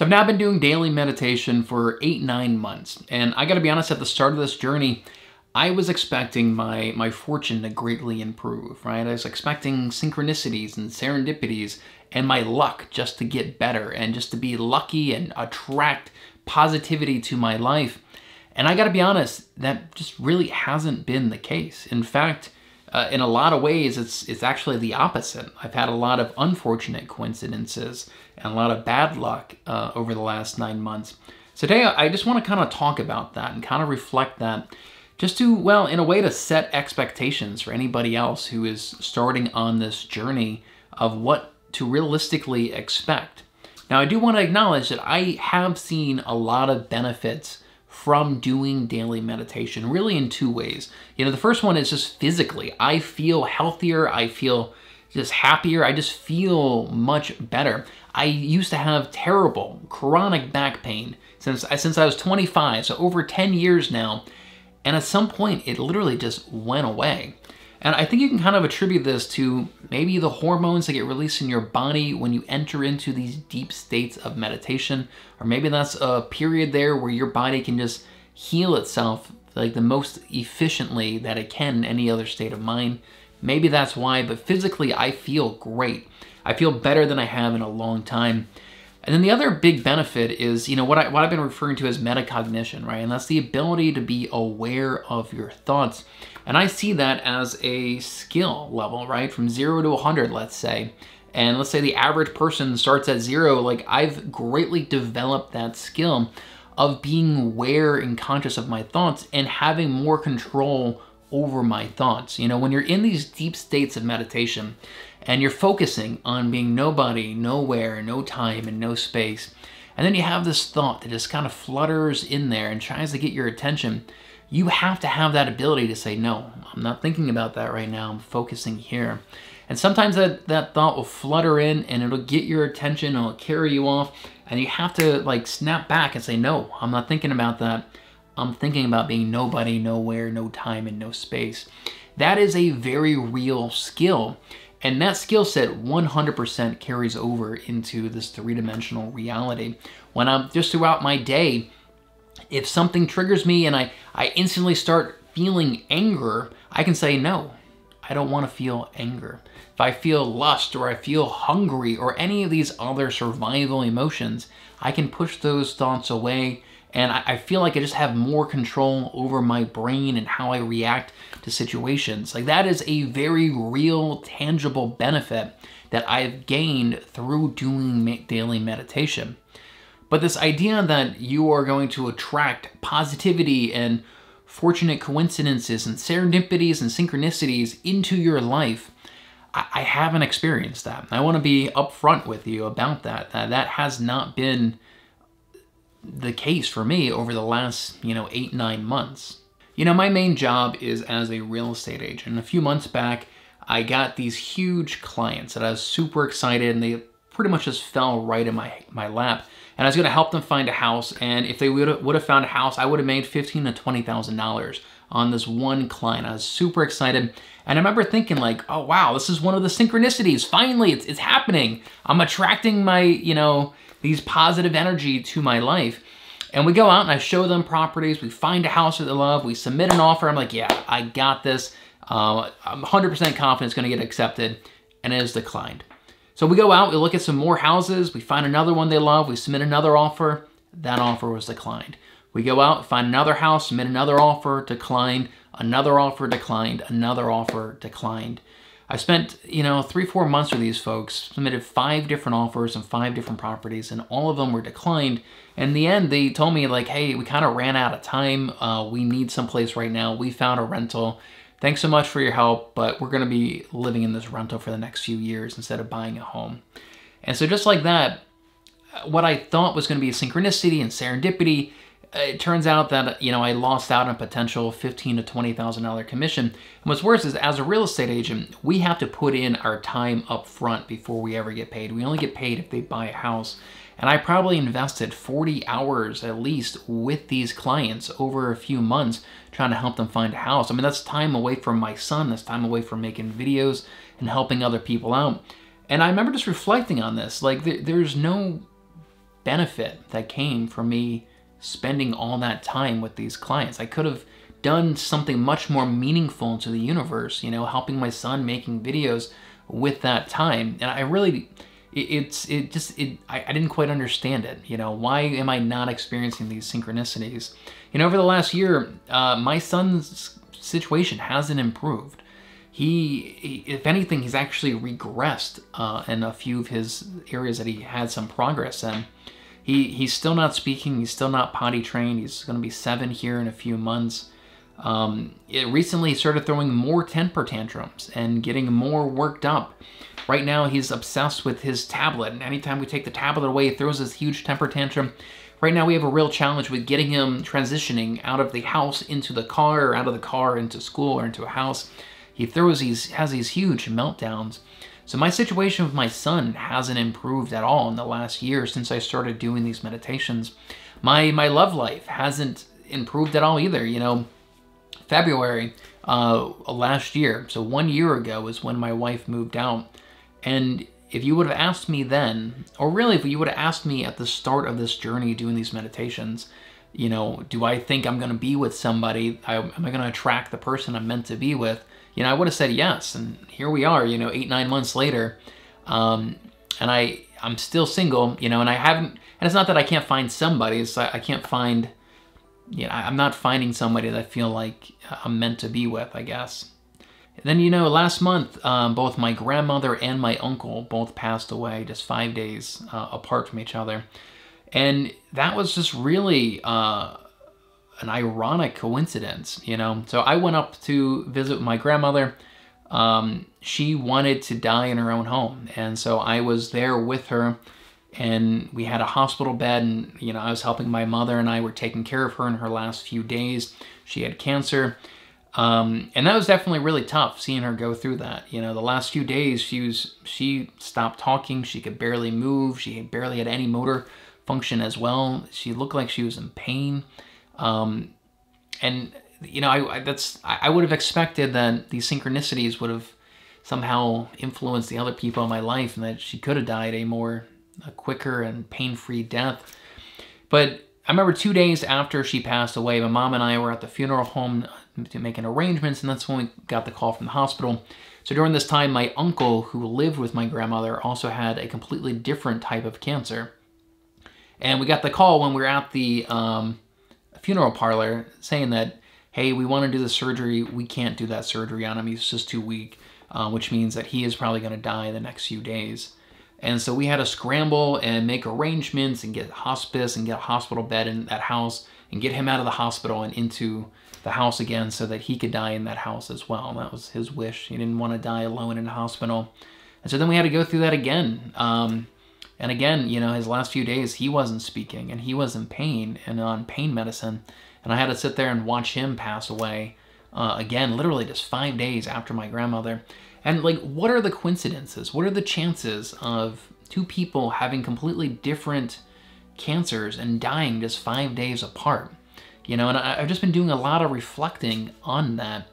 So I've now been doing daily meditation for 8-9 months. And I gotta be honest, at the start of this journey, I was expecting my fortune to greatly improve, right? I was expecting synchronicities and serendipities and my luck just to get better and just to be lucky and attract positivity to my life. And I gotta be honest, that just really hasn't been the case. In fact, in a lot of ways, it's actually the opposite. I've had a lot of unfortunate coincidences and a lot of bad luck over the last 9 months. So today, I just want to kind of talk about that and kind of reflect that, just to, well, in a way to set expectations for anybody else who is starting on this journey of what to realistically expect. Now, I do want to acknowledge that I have seen a lot of benefits from doing daily meditation, really in 2 ways. You know, the first one is just physically. I feel healthier, I feel just happier, I just feel much better. I used to have terrible chronic back pain since I was 25, so over 10 years now, and at some point it literally just went away. And I think you can kind of attribute this to maybe the hormones that get released in your body when you enter into these deep states of meditation, or maybe that's a period there where your body can just heal itself like the most efficiently that it can in any other state of mind. Maybe that's why, but physically I feel great. I feel better than I have in a long time. And then the other big benefit is, you know, what I've been referring to as metacognition, right? And that's the ability to be aware of your thoughts. And I see that as a skill level, right? From 0 to 100, let's say. And let's say the average person starts at 0. Like, I've greatly developed that skill of being aware and conscious of my thoughts and having more control over my thoughts. You know, when you're in these deep states of meditation and you're focusing on being nobody, nowhere, no time, and no space, and then you have this thought that just kind of flutters in there and tries to get your attention, you have to have that ability to say, no, I'm not thinking about that right now, I'm focusing here. And sometimes that thought will flutter in and it'll get your attention, it'll carry you off, and you have to like snap back and say, no, I'm not thinking about that. I'm thinking about being nobody, nowhere, no time, and no space. That is a very real skill. And that skill set 100% carries over into this 3-dimensional reality. When I'm just throughout my day, if something triggers me and I instantly start feeling anger, I can say, no, I don't want to feel anger. If I feel lust or I feel hungry or any of these other survival emotions, I can push those thoughts away. And I feel like I just have more control over my brain and how I react to situations. Like, that is a very real, tangible benefit that I've gained through doing daily meditation. But this idea that you are going to attract positivity and fortunate coincidences and serendipities and synchronicities into your life, I haven't experienced that. I want to be upfront with you about that. That has not been the case for me over the last, 8-9 months. You know, my main job is as a real estate agent. A few months back, I got these huge clients that I was super excited, and they pretty much just fell right in my lap. And I was going to help them find a house, and if they would have found a house, I would have made $15,000 to $20,000 on this one client. I was super excited, and I remember thinking like, oh wow, this is one of the synchronicities. Finally, it's happening. I'm attracting my, these positive energy to my life. And we go out and I show them properties. We find a house that they love. We submit an offer. I'm like, yeah, I got this. I'm 100% confident it's going to get accepted. And it is declined. So we go out, we look at some more houses. We find another one they love. We submit another offer. That offer was declined. We go out, find another house, submit another offer, declined. Another offer, declined. Another offer, declined. I spent, 3-4 months with these folks, submitted 5 different offers and 5 different properties, and all of them were declined. In the end, they told me like, hey, we kind of ran out of time. We need someplace right now. We found a rental. Thanks so much for your help, but we're going to be living in this rental for the next few years instead of buying a home. And so just like that, what I thought was going to be a synchronicity and serendipity, it turns out that, I lost out on a potential $15,000 to $20,000 commission. And what's worse is, as a real estate agent, we have to put in our time up front before we ever get paid. We only get paid if they buy a house. And I probably invested 40 hours at least with these clients over a few months trying to help them find a house. I mean, that's time away from my son. That's time away from making videos and helping other people out. And I remember just reflecting on this. Like, there's no benefit that came from me spending all that time with these clients. I could have done something much more meaningful to the universe, you know, helping my son, making videos with that time. And I really, I didn't quite understand it. You know, why am I not experiencing these synchronicities? You know, over the last year, my son's situation hasn't improved. He, if anything, he's actually regressed in a few of his areas that he had some progress in. He's still not speaking. He's still not potty trained. He's going to be 7 here in a few months. Recently, he started throwing more temper tantrums and getting more worked up. Right now, he's obsessed with his tablet, and anytime we take the tablet away, he throws this huge temper tantrum. Right now, we have a real challenge with getting him transitioning out of the house into the car, or out of the car into school or into a house. He has these huge meltdowns. So my situation with my son hasn't improved at all in the last year since I started doing these meditations. My love life hasn't improved at all either. You know, February last year, so 1 year ago, is when my wife moved out. And if you would have asked me then, or really if you would have asked me at the start of this journey doing these meditations, you know, do I think I'm going to be with somebody? Am I going to attract the person I'm meant to be with? You know, I would have said yes. And here we are, you know, 8, 9 months later. And I'm still single, you know, and I haven't, and it's not that I can't find somebody. It's I can't find, you know, I'm not finding somebody that I feel like I'm meant to be with, I guess. And then, you know, last month, both my grandmother and my uncle both passed away just 5 days apart from each other. And that was just really an ironic coincidence, you know. So I went up to visit my grandmother. She wanted to die in her own home. And so I was there with her, and we had a hospital bed, and, you know, I was helping my mother, and I were taking care of her in her last few days. She had cancer. And that was definitely really tough, seeing her go through that. You know, the last few days, she stopped talking. She could barely move. She barely had any motor function as well. She looked like she was in pain. And, you know, I would have expected that these synchronicities would have somehow influenced the other people in my life, and that she could have died a quicker and pain-free death. But I remember 2 days after she passed away, my mom and I were at the funeral home making arrangements, and that's when we got the call from the hospital. So during this time, my uncle, who lived with my grandmother, also had a completely different type of cancer. And we got the call when we were at the funeral parlor saying that, hey, we want to do the surgery. We can't do that surgery on him. He's just too weak, which means that he is probably going to die in the next few days. And so we had to scramble and make arrangements and get hospice and get a hospital bed in that house and get him out of the hospital and into the house again so that he could die in that house as well. That was his wish. He didn't want to die alone in a hospital. And so then we had to go through that again. And again, you know, his last few days, he wasn't speaking, and he was in pain and on pain medicine. And I had to sit there and watch him pass away again, literally just 5 days after my grandmother. And like, what are the coincidences? What are the chances of 2 people having completely different cancers and dying just 5 days apart? You know, and I've just been doing a lot of reflecting on that.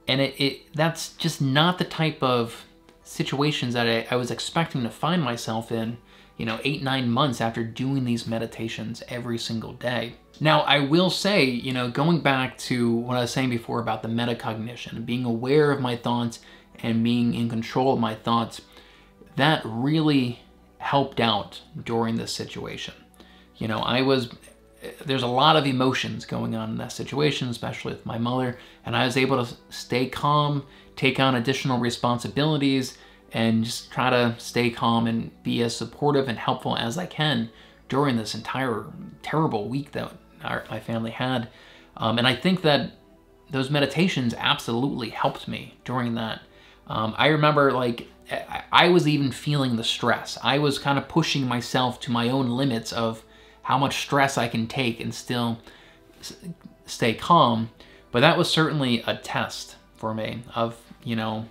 And that's just not the type of situations that I was expecting to find myself in, you know, 8, 9 months after doing these meditations every single day. Now, I will say, you know, going back to what I was saying before about the metacognition, being aware of my thoughts and being in control of my thoughts, that really helped out during this situation. You know, there's a lot of emotions going on in that situation, especially with my mother, and I was able to stay calm, take on additional responsibilities, and just try to stay calm and be as supportive and helpful as I can during this entire terrible week that my family had. And I think that those meditations absolutely helped me during that. I remember, like, I was even feeling the stress. I was kind of pushing myself to my own limits of how much stress I can take and still stay calm. But that was certainly a test for me of, you know,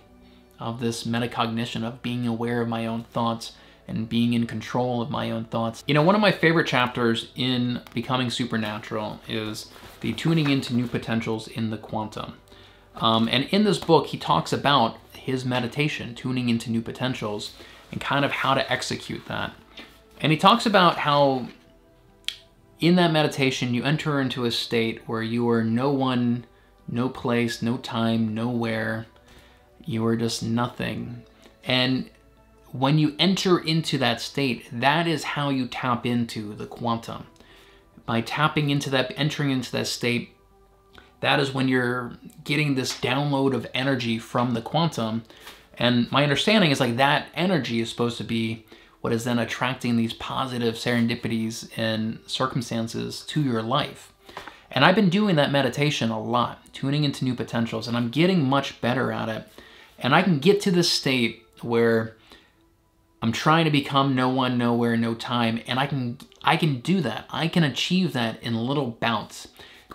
of this metacognition, of being aware of my own thoughts and being in control of my own thoughts. You know, one of my favorite chapters in Becoming Supernatural is the tuning into new potentials in the quantum. And in this book, he talks about his meditation, tuning into new potentials, and kind of how to execute that. And he talks about how in that meditation, you enter into a state where you are no one, no place, no time, nowhere. You are just nothing. And when you enter into that state, that is how you tap into the quantum. By tapping into that, entering into that state, that is when you're getting this download of energy from the quantum. And my understanding is like that energy is supposed to be what is then attracting these positive serendipities and circumstances to your life. And I've been doing that meditation a lot, tuning into new potentials, and I'm getting much better at it. And I can get to this state where I'm trying to become no one, nowhere, no time, and I can do that. I can achieve that in little bouts.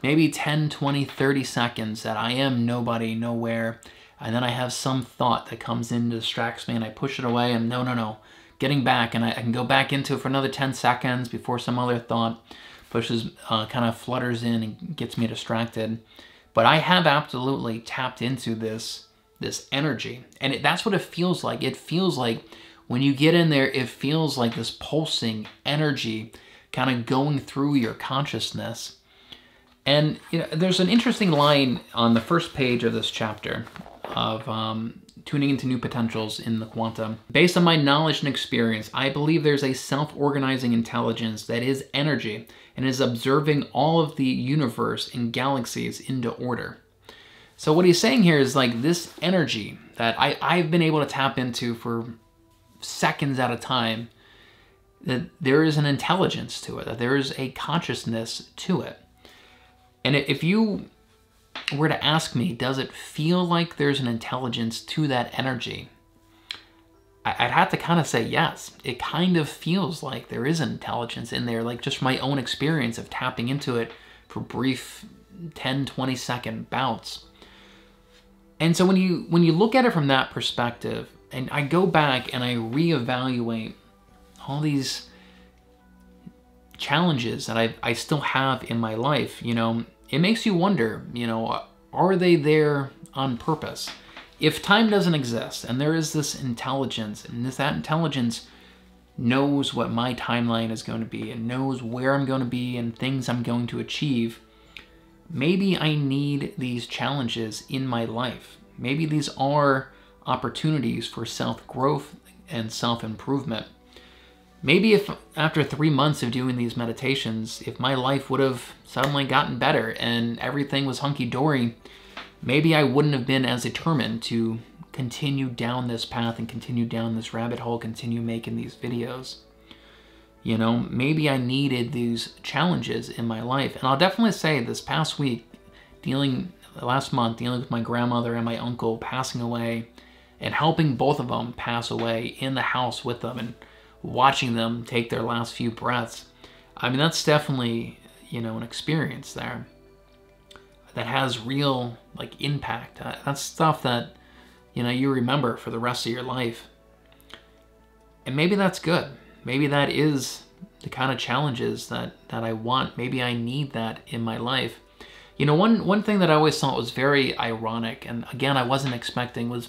Maybe 10, 20, 30 seconds that I am nobody, nowhere, and then I have some thought that comes in, distracts me, and I push it away, and no, getting back, and I can go back into it for another 10 seconds before some other thought pushes, kind of flutters in and gets me distracted. But I have absolutely tapped into this energy, and that's what it feels like. It feels like when you get in there, it feels like this pulsing energy kind of going through your consciousness. And you know, there's an interesting line on the first page of this chapter of tuning into new potentials in the quantum. Based on my knowledge and experience, I believe there's a self-organizing intelligence that is energy and is observing all of the universe and galaxies into order. So what he's saying here is like this energy that I've been able to tap into for seconds at a time, that there is an intelligence to it, that there is a consciousness to it. And if you were to ask me, does it feel like there's an intelligence to that energy? I'd have to kind of say yes. It kind of feels like there is an intelligence in there, like just my own experience of tapping into it for brief 10, 20 second bouts. And so when you look at it from that perspective, and I go back and I reevaluate all these challenges that I still have in my life, you know, it makes you wonder, you know, are they there on purpose? If time doesn't exist and there is this intelligence, and that intelligence knows what my timeline is going to be and knows where I'm going to be and things I'm going to achieve, maybe I need these challenges in my life. Maybe these are opportunities for self-growth and self-improvement. Maybe if after 3 months of doing these meditations, if my life would have suddenly gotten better and everything was hunky-dory, maybe I wouldn't have been as determined to continue down this path and continue down this rabbit hole, continue making these videos. You know, maybe I needed these challenges in my life. And I'll definitely say this past week, last month, dealing with my grandmother and my uncle passing away and helping both of them pass away in the house with them and watching them take their last few breaths. I mean, that's definitely, you know, an experience there that has real, like, impact. That's stuff that, you know, you remember for the rest of your life. And maybe that's good. Maybe that is the kind of challenges that I want. Maybe I need that in my life. You know, one thing that I always thought was very ironic, and again, I wasn't expecting, was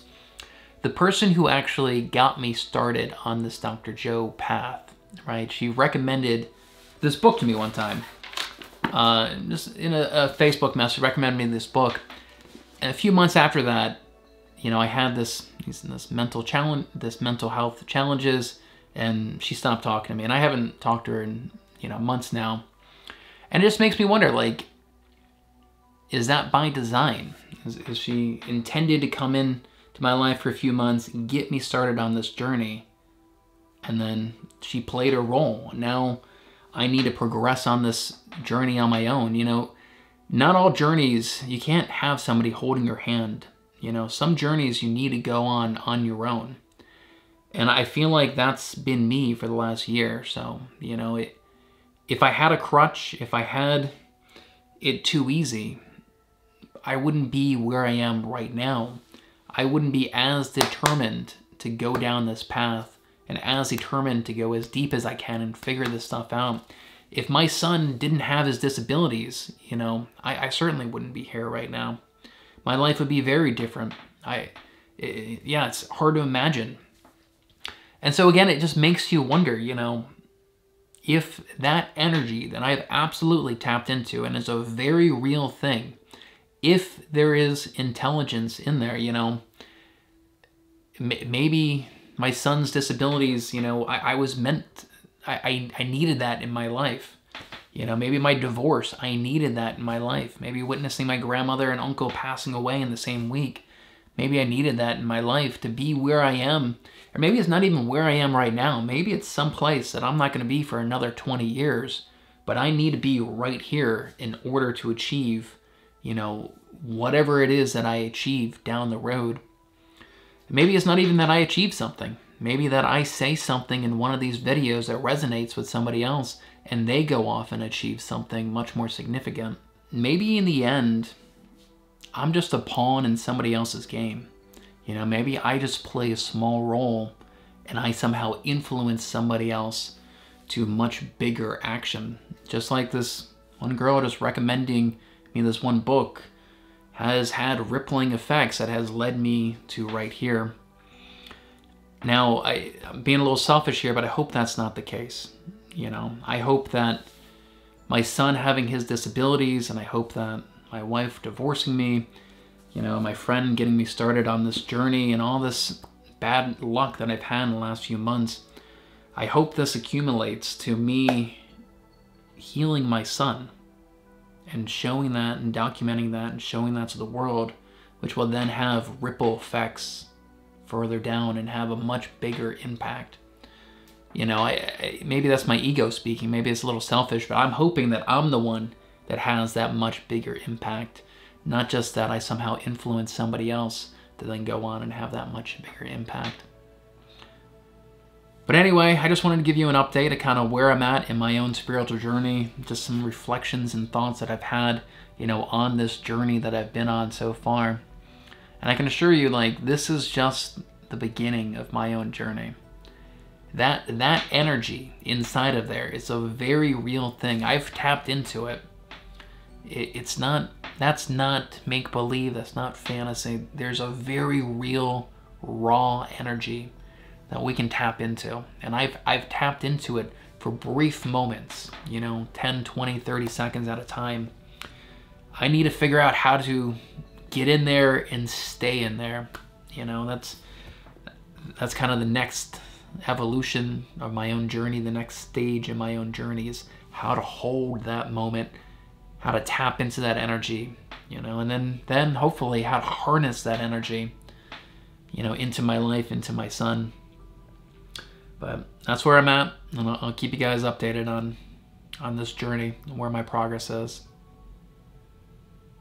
the person who actually got me started on this Dr. Joe path, right? She recommended this book to me one time. Just in a Facebook message, recommended me this book. And a few months after that, you know, I had this mental health challenges, and she stopped talking to me. And I haven't talked to her in, you know, months now. And it just makes me wonder, like, is that by design? Is she intended to come in to my life for a few months, get me started on this journey, and then she played a role? Now I need to progress on this journey on my own. You know, not all journeys, you can't have somebody holding your hand. You know, some journeys you need to go on your own. And I feel like that's been me for the last year or so. You know, if I had a crutch, if I had it too easy, I wouldn't be where I am right now. I wouldn't be as determined to go down this path and as determined to go as deep as I can and figure this stuff out. If my son didn't have his disabilities, you know, I certainly wouldn't be here right now. My life would be very different. Yeah, it's hard to imagine. And so again, it just makes you wonder, you know, if that energy that I've absolutely tapped into, and is a very real thing, if there is intelligence in there, you know, maybe my son's disabilities, you know, I was meant, I needed that in my life. You know, maybe my divorce, I needed that in my life. Maybe witnessing my grandmother and uncle passing away in the same week. Maybe I needed that in my life to be where I am. Or maybe it's not even where I am right now. Maybe it's someplace that I'm not going to be for another 20 years. But I need to be right here in order to achieve, you know, whatever it is that I achieve down the road. Maybe it's not even that I achieve something. Maybe that I say something in one of these videos that resonates with somebody else and they go off and achieve something much more significant. Maybe in the end, I'm just a pawn in somebody else's game. You know, maybe I just play a small role and I somehow influence somebody else to much bigger action. Just like this one girl just recommending me this one book has had rippling effects that has led me to right here. Now, I'm being a little selfish here, but I hope that's not the case. You know, I hope that my son having his disabilities, and I hope that my wife divorcing me, you know, my friend getting me started on this journey, and all this bad luck that I've had in the last few months, I hope this accumulates to me healing my son and showing that and documenting that and showing that to the world, which will then have ripple effects further down and have a much bigger impact. You know, maybe that's my ego speaking, maybe it's a little selfish, but I'm hoping that I'm the one that has that much bigger impact, not just that I somehow influence somebody else to then go on and have that much bigger impact. But anyway, I just wanted to give you an update of kind of where I'm at in my own spiritual journey, just some reflections and thoughts that I've had, you know, on this journey that I've been on so far. And I can assure you, like, this is just the beginning of my own journey. That energy inside of there is a very real thing. I've tapped into it. That's not make-believe, that's not fantasy. There's a very real, raw energy that we can tap into. And I've tapped into it for brief moments, you know, 10, 20, 30 seconds at a time. I need to figure out how to get in there and stay in there. You know, that's kind of the next evolution of my own journey. The next stage in my own journey is how to hold that moment, how to tap into that energy, you know, and then hopefully how to harness that energy, you know, into my life, into my son. But that's where I'm at, and I'll keep you guys updated on this journey and where my progress is.